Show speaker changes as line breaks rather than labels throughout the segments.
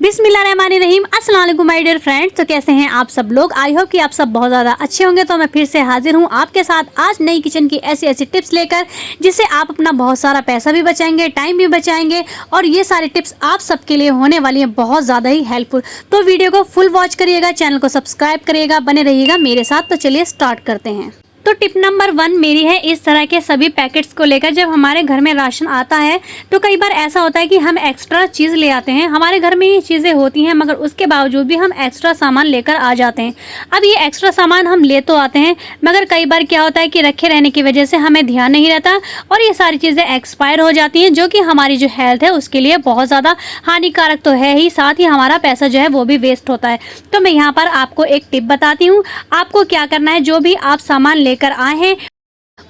बिस्मिल्लाहिर्रहमानिर्रहीम। अस्सलाम वालेकुम माय डियर फ्रेंड्स। तो कैसे हैं आप सब लोग? आई होप कि आप सब बहुत ज़्यादा अच्छे होंगे। तो मैं फिर से हाजिर हूं आपके साथ आज नई किचन की ऐसी टिप्स लेकर, जिससे आप अपना बहुत सारा पैसा भी बचाएंगे, टाइम भी बचाएंगे और ये सारी टिप्स आप सबके लिए होने वाली हैं बहुत ज़्यादा ही हेल्पफुल। तो वीडियो को फुल वॉच करिएगा, चैनल को सब्सक्राइब करिएगा, बने रहिएगा मेरे साथ। तो चलिए स्टार्ट करते हैं। तो टिप नंबर 1 मेरी है इस तरह के सभी पैकेट्स को लेकर। जब हमारे घर में राशन आता है तो कई बार ऐसा होता है कि हम एक्स्ट्रा चीज़ ले आते हैं। हमारे घर में ये चीज़ें होती हैं मगर उसके बावजूद भी हम एक्स्ट्रा सामान लेकर आ जाते हैं। अब ये एक्स्ट्रा सामान हम ले तो आते हैं मगर कई बार क्या होता है कि रखे रहने की वजह से हमें ध्यान नहीं रहता और ये सारी चीज़ें एक्सपायर हो जाती हैं, जो कि हमारी जो हेल्थ है उसके लिए बहुत ज़्यादा हानिकारक तो है ही, साथ ही हमारा पैसा जो है वो भी वेस्ट होता है। तो मैं यहाँ पर आपको एक टिप बताती हूँ। आपको क्या करना है, जो भी आप सामान लेकर आए हैं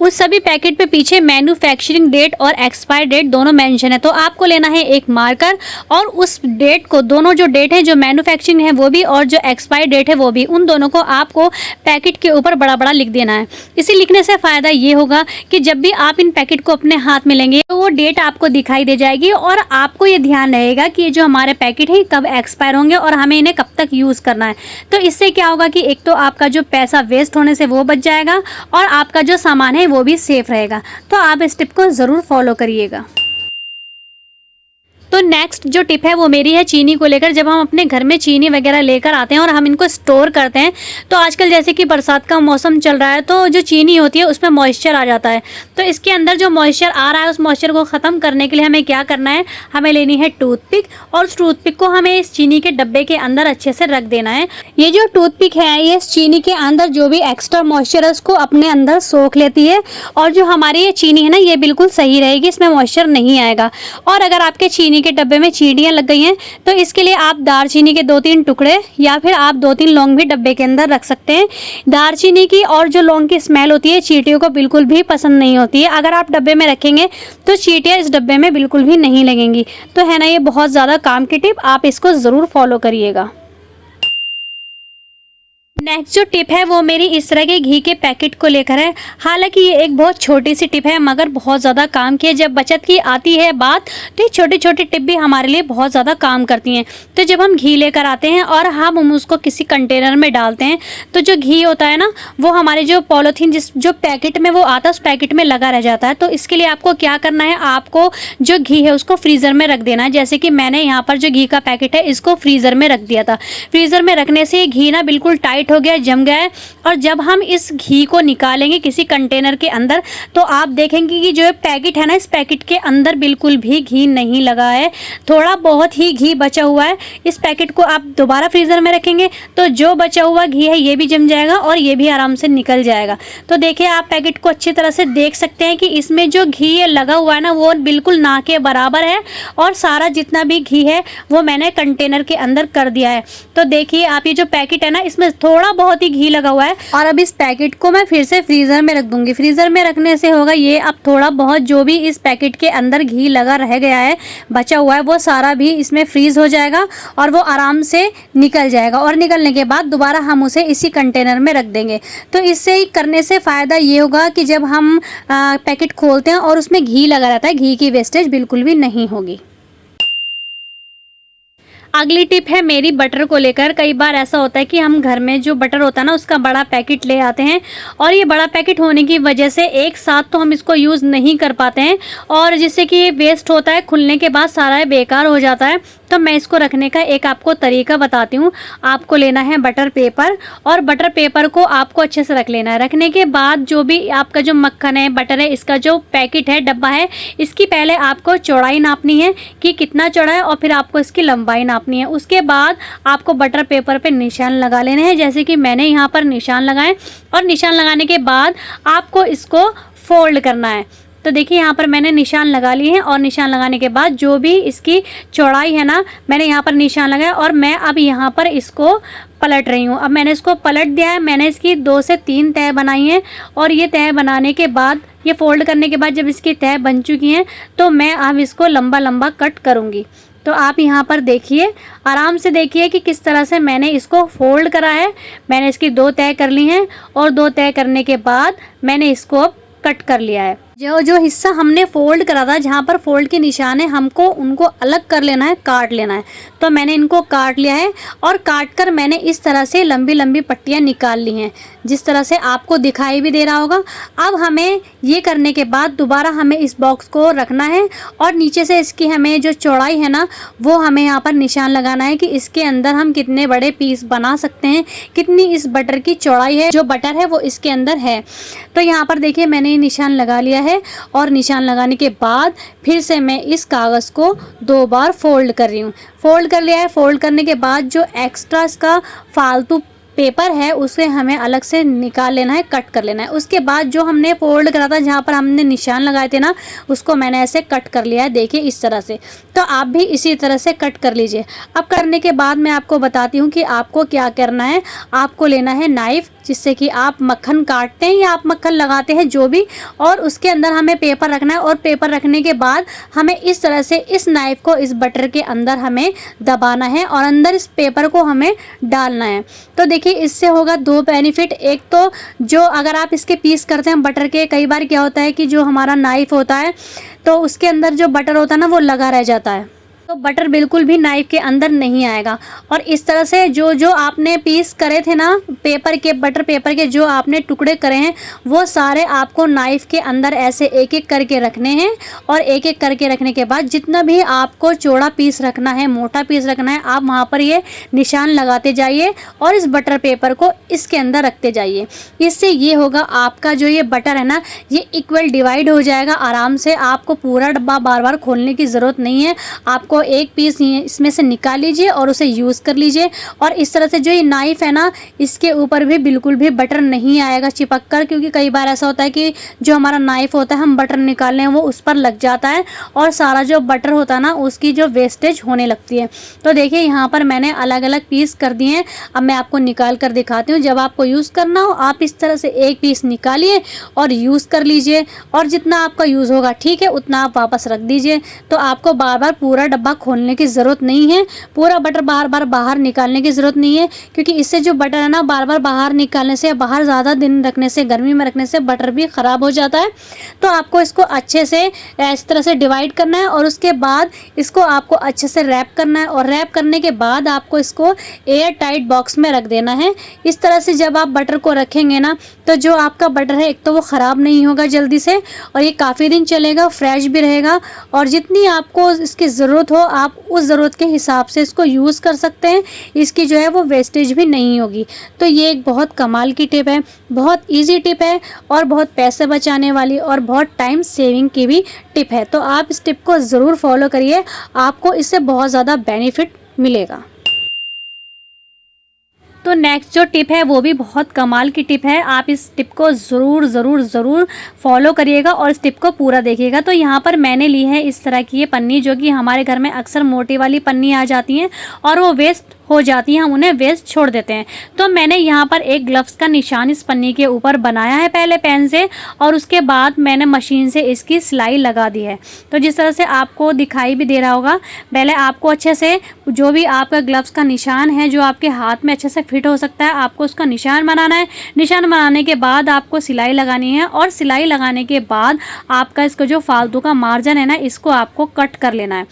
उस सभी पैकेट पे पीछे मैन्युफैक्चरिंग डेट और एक्सपायर डेट दोनों मेंशन है। तो आपको लेना है एक मार्कर और उस डेट को, दोनों जो डेट है, जो मैन्युफैक्चरिंग है वो भी और जो एक्सपायर डेट है वो भी, उन दोनों को आपको पैकेट के ऊपर बड़ा बड़ा लिख देना है। इसे लिखने से फ़ायदा ये होगा कि जब भी आप इन पैकेट को अपने हाथ में लेंगे तो वो डेट आपको दिखाई दे जाएगी और आपको ये ध्यान रहेगा कि ये जो हमारे पैकेट है कब एक्सपायर होंगे और हमें इन्हें कब तक यूज़ करना है। तो इससे क्या होगा कि एक तो आपका जो पैसा वेस्ट होने से वो बच जाएगा और आपका जो सामान है वो भी सेफ रहेगा। तो आप इस टिप को ज़रूर फॉलो करिएगा। तो नेक्स्ट जो टिप है वो मेरी है चीनी को लेकर। जब हम अपने घर में चीनी वगैरह लेकर आते हैं और हम इनको स्टोर करते हैं तो आजकल जैसे कि बरसात का मौसम चल रहा है तो जो चीनी होती है उसमें मॉइस्चर आ जाता है। तो इसके अंदर जो मॉइस्चर आ रहा है उस मॉइस्चर को ख़त्म करने के लिए हमें क्या करना है, हमें लेनी है टूथपिक और उस टूथपिक को हमें इस चीनी के डब्बे के अंदर अच्छे से रख देना है। ये जो टूथपिक है ये इस चीनी के अंदर जो भी एक्स्ट्रा मॉइस्चर है उसको अपने अंदर सोख लेती है और जो हमारी ये चीनी है ना ये बिल्कुल सही रहेगी, इसमें मॉइस्चर नहीं आएगा। और अगर आपके चीनी के डब्बे में चींटियां लग गई हैं तो इसके लिए आप दालचीनी के 2-3 टुकड़े या फिर आप 2-3 लौंग भी डब्बे के अंदर रख सकते हैं। दालचीनी की और जो लौंग की स्मेल होती है चींटियों को बिल्कुल भी पसंद नहीं होती है। अगर आप डब्बे में रखेंगे तो चींटियां इस डब्बे में बिल्कुल भी नहीं लगेंगी। तो है ना, ये बहुत ज़्यादा काम की टिप, आप इसको ज़रूर फॉलो करिएगा। नेक्स्ट जो टिप है वो मेरी इस तरह के घी के पैकेट को लेकर है। हालांकि ये एक बहुत छोटी सी टिप है मगर बहुत ज़्यादा काम की है। जब बचत की आती है बात तो ये छोटी छोटी टिप भी हमारे लिए बहुत ज़्यादा काम करती हैं। तो जब हम घी लेकर आते हैं और हम उसको किसी कंटेनर में डालते हैं तो जो घी होता है ना वो हमारे जो पॉलीथीन जो पैकेट में वो आता है उस पैकेट में लगा रह जाता है। तो इसके लिए आपको क्या करना है, आपको जो घी है उसको फ्रीज़र में रख देना है। जैसे कि मैंने यहाँ पर जो घी का पैकेट है इसको फ्रीज़र में रख दिया था। फ्रीज़र में रखने से घी ना बिल्कुल टाइट हो गया, जम गया है। और जब हम इस घी को निकालेंगे किसी कंटेनर के अंदर तो आप देखेंगे कि जो पैकेट है ना इस पैकेट के अंदर बिल्कुल भी घी नहीं लगा है, थोड़ा बहुत ही घी बचा हुआ है। इस पैकेट को आप दोबारा फ्रीज़र में रखेंगे तो जो बचा हुआ घी है ये भी जम जाएगा और ये भी आराम से निकल जाएगा। तो देखिए आप पैकेट को अच्छी तरह से देख सकते हैं कि इसमें जो घी लगा हुआ है ना वो बिल्कुल ना के बराबर है और सारा जितना भी घी है वो मैंने कंटेनर के अंदर कर दिया है। तो देखिए आप, ये जो पैकेट है ना इसमें थोड़ा बहुत ही घी लगा हुआ है और अब इस पैकेट को मैं फिर से फ्रीज़र में रख दूंगी। फ्रीज़र में रखने से होगा ये, अब थोड़ा बहुत जो भी इस पैकेट के अंदर घी लगा रह गया है, बचा हुआ है, वो सारा भी इसमें फ्रीज़ हो जाएगा और वो आराम से निकल जाएगा। और निकलने के बाद दोबारा हम उसे इसी कंटेनर में रख देंगे। तो इससे करने से फ़ायदा ये होगा कि जब हम पैकेट खोलते हैं और उसमें घी लगा रहता है, घी की वेस्टेज बिल्कुल भी नहीं होगी। अगली टिप है मेरी बटर को लेकर। कई बार ऐसा होता है कि हम घर में जो बटर होता है ना उसका बड़ा पैकेट ले आते हैं और ये बड़ा पैकेट होने की वजह से एक साथ तो हम इसको यूज़ नहीं कर पाते हैं और जिससे कि ये वेस्ट होता है, खुलने के बाद सारा बेकार हो जाता है। तो मैं इसको रखने का एक आपको तरीका बताती हूँ। आपको लेना है बटर पेपर और बटर पेपर को आपको अच्छे से रख लेना है। रखने के बाद जो भी आपका जो मक्खन है, बटर है, इसका जो पैकेट है, डब्बा है, इसकी पहले आपको चौड़ाई नापनी है कि कितना चौड़ा है और फिर आपको इसकी लंबाई नापनी है। उसके बाद आपको बटर पेपर पे निशान लगा लेने हैं, जैसे कि मैंने यहाँ पर निशान लगाए। और निशान लगाने के बाद आपको इसको फोल्ड करना है। तो देखिए यहाँ पर मैंने निशान लगा लिए हैं और निशान लगाने के बाद जो भी इसकी चौड़ाई है ना मैंने यहाँ पर निशान लगाया और मैं अब यहाँ पर इसको पलट रही हूँ। अब मैंने इसको पलट दिया है। मैंने इसकी 2 से 3 तह बनाई हैं और ये तह बनाने के बाद, ये फोल्ड करने के बाद जब इसकी तह बन चुकी हैं तो मैं अब इसको लंबा लंबा कट करूँगी। तो आप यहाँ पर देखिए, आराम से देखिए कि किस तरह से मैंने इसको फोल्ड करा है। मैंने इसकी 2 तह कर ली हैं और 2 तह करने के बाद मैंने इसको अब कट कर लिया है। जो जो हिस्सा हमने फोल्ड करा था, जहाँ पर फोल्ड के निशान है, हमको उनको अलग कर लेना है, काट लेना है। तो मैंने इनको काट लिया है और काट कर मैंने इस तरह से लंबी लंबी पट्टियाँ निकाल ली हैं, जिस तरह से आपको दिखाई भी दे रहा होगा। अब हमें ये करने के बाद दोबारा हमें इस बॉक्स को रखना है और नीचे से इसकी हमें जो चौड़ाई है ना, वो हमें यहाँ पर निशान लगाना है कि इसके अंदर हम कितने बड़े पीस बना सकते हैं, कितनी इस बटर की चौड़ाई है, जो बटर है वो इसके अंदर है। तो यहाँ पर देखिए मैंने ये निशान लगा लिया है और निशान लगाने के बाद फिर से मैं इस कागज़ को 2 बार फोल्ड कर रही हूँ। फोल्ड कर लिया है। फोल्ड करने के बाद जो एक्स्ट्रा इसका फालतू पेपर है उसे हमें अलग से निकाल लेना है, कट कर लेना है। उसके बाद जो हमने फोल्ड करा था, जहाँ पर हमने निशान लगाए थे ना, उसको मैंने ऐसे कट कर लिया है, देखिए इस तरह से। तो आप भी इसी तरह से कट कर लीजिए। अब करने के बाद मैं आपको बताती हूँ कि आपको क्या करना है। आपको लेना है नाइफ़, जिससे कि आप मक्खन काटते हैं या आप मक्खन लगाते हैं, जो भी, और उसके अंदर हमें पेपर रखना है। और पेपर रखने के बाद हमें इस तरह से इस नाइफ़ को इस बटर के अंदर हमें दबाना है और अंदर इस पेपर को हमें डालना है। तो देखिए इससे होगा 2 बेनिफिट। एक तो जो अगर आप इसके पीस करते हैं बटर के, कई बार क्या होता है कि जो हमारा नाइफ़ होता है तो उसके अंदर जो बटर होता है ना, वो लगा रह जाता है, तो बटर बिल्कुल भी नाइफ के अंदर नहीं आएगा। और इस तरह से जो जो आपने पीस करे थे ना पेपर के, बटर पेपर के जो आपने टुकड़े करे हैं, वो सारे आपको नाइफ के अंदर ऐसे एक एक करके रखने हैं। और एक एक करके रखने के बाद जितना भी आपको चौड़ा पीस रखना है, मोटा पीस रखना है, आप वहाँ पर ये निशान लगाते जाइए और इस बटर पेपर को इसके अंदर रखते जाइए। इससे ये होगा आपका जो ये बटर है ना, ये इक्वल डिवाइड हो जाएगा आराम से। आपको पूरा डब्बा बार बार खोलने की ज़रूरत नहीं है। आपको एक पीस इसमें से निकाल लीजिए और उसे यूज़ कर लीजिए। और इस तरह से जो ये नाइफ है ना, इसके ऊपर भी बिल्कुल भी बटर नहीं आएगा चिपक कर, क्योंकि कई बार ऐसा होता है कि जो हमारा नाइफ होता है, हम बटर निकाल लें, वो उस पर लग जाता है और सारा जो बटर होता है ना, उसकी जो वेस्टेज होने लगती है। तो देखिए यहाँ पर मैंने अलग अलग पीस कर दिए हैं। अब मैं आपको निकाल कर दिखाती हूँ। जब आपको यूज़ करना हो, आप इस तरह से एक पीस निकालिए और यूज़ कर लीजिए। और जितना आपका यूज़ होगा ठीक है, उतना आप वापस रख दीजिए। तो आपको बार बार पूरा डब्बा खोलने की ज़रूरत नहीं है, पूरा बटर बार बार बाहर निकालने की ज़रूरत नहीं है, क्योंकि इससे जो बटर है ना, बार बार बाहर निकालने से, बाहर ज़्यादा दिन रखने से, गर्मी में रखने से बटर भी ख़राब हो जाता है। तो आपको इसको अच्छे से इस तरह से डिवाइड करना है और उसके बाद इसको आपको अच्छे से रैप करना है। और रैप करने के बाद आपको इसको एयर टाइट बॉक्स में रख देना है। इस तरह से जब आप बटर को रखेंगे ना, तो जो आपका बटर है, एक तो वो ख़राब नहीं होगा जल्दी से, और ये काफ़ी दिन चलेगा, फ्रेश भी रहेगा। और जितनी आपको इसकी ज़रूरत हो, आप उस ज़रूरत के हिसाब से इसको यूज़ कर सकते हैं। इसकी जो है वो वेस्टेज भी नहीं होगी। तो ये एक बहुत कमाल की टिप है, बहुत इजी टिप है और बहुत पैसे बचाने वाली और बहुत टाइम सेविंग की भी टिप है। तो आप इस टिप को ज़रूर फॉलो करिए, आपको इससे बहुत ज़्यादा बेनिफिट मिलेगा। तो नेक्स्ट जो टिप है वो भी बहुत कमाल की टिप है। आप इस टिप को ज़रूर ज़रूर ज़रूर फॉलो करिएगा और इस टिप को पूरा देखिएगा। तो यहाँ पर मैंने ली है इस तरह की ये पन्नी, जो कि हमारे घर में अक्सर मोटी वाली पन्नी आ जाती हैं और वो वेस्ट हो जाती हैं, हम उन्हें वेस्ट छोड़ देते हैं। तो मैंने यहाँ पर एक ग्लव्स का निशान इस पन्नी के ऊपर बनाया है पहले पेन से, और उसके बाद मैंने मशीन से इसकी सिलाई लगा दी है। तो जिस तरह से आपको दिखाई भी दे रहा होगा, पहले आपको अच्छे से जो भी आपका ग्लव्स का निशान है, जो आपके हाथ में अच्छे से फिट हो सकता है, आपको उसका निशान बनाना है। निशान बनाने के बाद आपको सिलाई लगानी है और सिलाई लगाने के बाद आपका इसका जो फालतू का मार्जिन है ना, इसको आपको कट कर लेना है।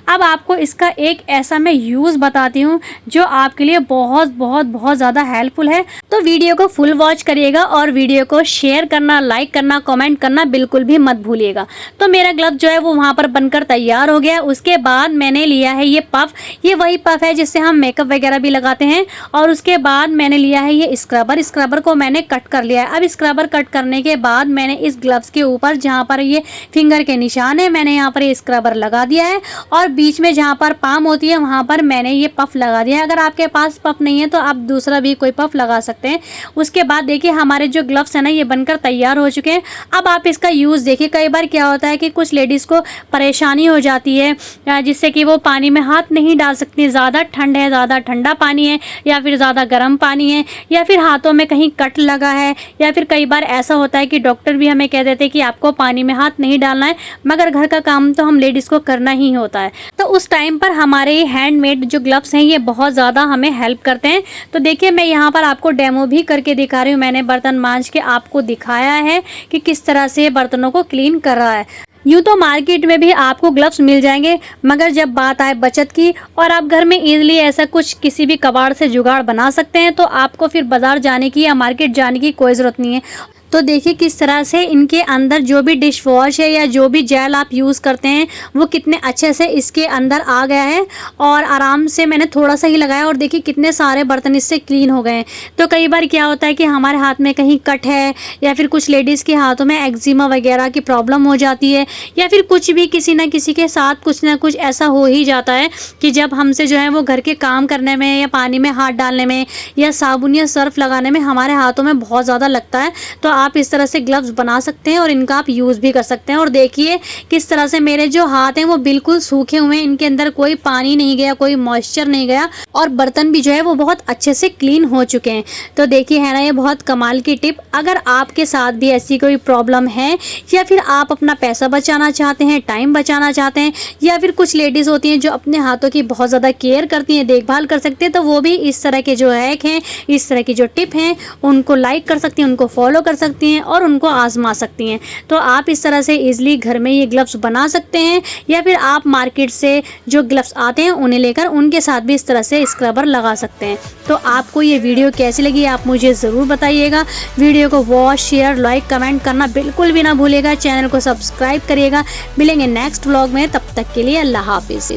अब आपको इसका एक ऐसा मैं यूज़ बताती हूँ जो आपके लिए बहुत बहुत बहुत ज़्यादा हेल्पफुल है। तो वीडियो को फुल वॉच करिएगा और वीडियो को शेयर करना, लाइक करना, कमेंट करना बिल्कुल भी मत भूलिएगा। तो मेरा ग्लव जो है वो वहाँ पर बनकर तैयार हो गया। उसके बाद मैंने लिया है ये पफ। ये वही पफ है जिससे हम मेकअप वगैरह भी लगाते हैं। और उसके बाद मैंने लिया है ये स्क्रबर। स्क्रबर को मैंने कट कर लिया है। अब स्क्रबर कट करने के बाद मैंने इस ग्लव्स के ऊपर, जहाँ पर ये फिंगर के निशान है, मैंने यहाँ पर ये स्क्रबर लगा दिया है। और बीच में जहाँ पर पाम होती है, वहाँ पर मैंने ये पफ लगा दिया है। अगर आपके पास पफ नहीं है तो आप दूसरा भी कोई पफ लगा सकते हैं। उसके बाद देखिए हमारे जो ग्लव्स हैं ना, ये बनकर तैयार हो चुके हैं। अब आप इसका यूज़ देखिए। कई बार क्या होता है कि कुछ लेडीज़ को परेशानी हो जाती है, जिससे कि वो पानी में हाथ नहीं डाल सकती। ज़्यादा ठंड है, ज़्यादा ठंडा पानी है, या फिर ज़्यादा गर्म पानी है, या फिर हाथों में कहीं कट लगा है, या फिर कई बार ऐसा होता है कि डॉक्टर भी हमें कह देते हैं कि आपको पानी में हाथ नहीं डालना है, मगर घर का काम तो हम लेडीज़ को करना ही होता है। तो उस टाइम पर हमारे ये हैंडमेड जो ग्लव्स हैं, ये बहुत बहुत ज़्यादा हमें हेल्प करते हैं। तो देखिए मैं यहाँ पर आपको डेमो भी करके दिखा रही हूँ। मैंने बर्तन मांज के आपको दिखाया है कि किस तरह से बर्तनों को क्लीन कर रहा है। यूँ तो मार्केट में भी आपको ग्लव्स मिल जाएंगे, मगर जब बात आए बचत की और आप घर में इजीली ऐसा कुछ किसी भी कबाड़ से जुगाड़ बना सकते हैं, तो आपको फिर बाज़ार जाने की या मार्केट जाने की कोई ज़रूरत नहीं है। तो देखिए किस तरह से इनके अंदर जो भी डिश वॉश है या जो भी जेल आप यूज़ करते हैं वो कितने अच्छे से इसके अंदर आ गया है। और आराम से मैंने थोड़ा सा ही लगाया और देखिए कितने सारे बर्तन इससे क्लीन हो गए हैं। तो कई बार क्या होता है कि हमारे हाथ में कहीं कट है या फिर कुछ लेडीज़ के हाथों में एक्जिमा वगैरह की प्रॉब्लम हो जाती है, या फिर कुछ भी किसी न किसी के साथ कुछ ना कुछ ऐसा हो ही जाता है कि जब हमसे जो है वो घर के काम करने में या पानी में हाथ डालने में या साबुन या सर्फ लगाने में हमारे हाथों में बहुत ज़्यादा लगता है। तो आप इस तरह से ग्लव्स बना सकते हैं और इनका आप यूज़ भी कर सकते हैं। और देखिए किस तरह से मेरे जो हाथ हैं वो बिल्कुल सूखे हुए हैं, इनके अंदर कोई पानी नहीं गया, कोई मॉइस्चर नहीं गया और बर्तन भी जो है वो बहुत अच्छे से क्लीन हो चुके हैं। तो देखिए है ना, ये बहुत कमाल की टिप। अगर आपके साथ भी ऐसी कोई प्रॉब्लम है या फिर आप अपना पैसा बचाना चाहते हैं, टाइम बचाना चाहते हैं, या फिर कुछ लेडीज़ होती हैं जो अपने हाथों की बहुत ज़्यादा केयर करती हैं, देखभाल कर सकते हैं, तो वो भी इस तरह के जो हैक हैं, इस तरह की जो टिप हैं उनको लाइक कर सकती हैं, उनको फॉलो कर सकती हैं और उनको आजमा सकती हैं। तो आप इस तरह से इजीली घर में ये ग्लव्स बना सकते हैं, या फिर आप मार्केट से जो ग्लव्स आते हैं उन्हें लेकर उनके साथ भी इस तरह से स्क्रबर लगा सकते हैं। तो आपको ये वीडियो कैसी लगी आप मुझे ज़रूर बताइएगा। वीडियो को वॉच, शेयर, लाइक, कमेंट करना बिल्कुल भी ना भूलिएगा। चैनल को सब्सक्राइब करिएगा। मिलेंगे नेक्स्ट व्लॉग में, तब तक के लिए अल्लाह हाफिज़।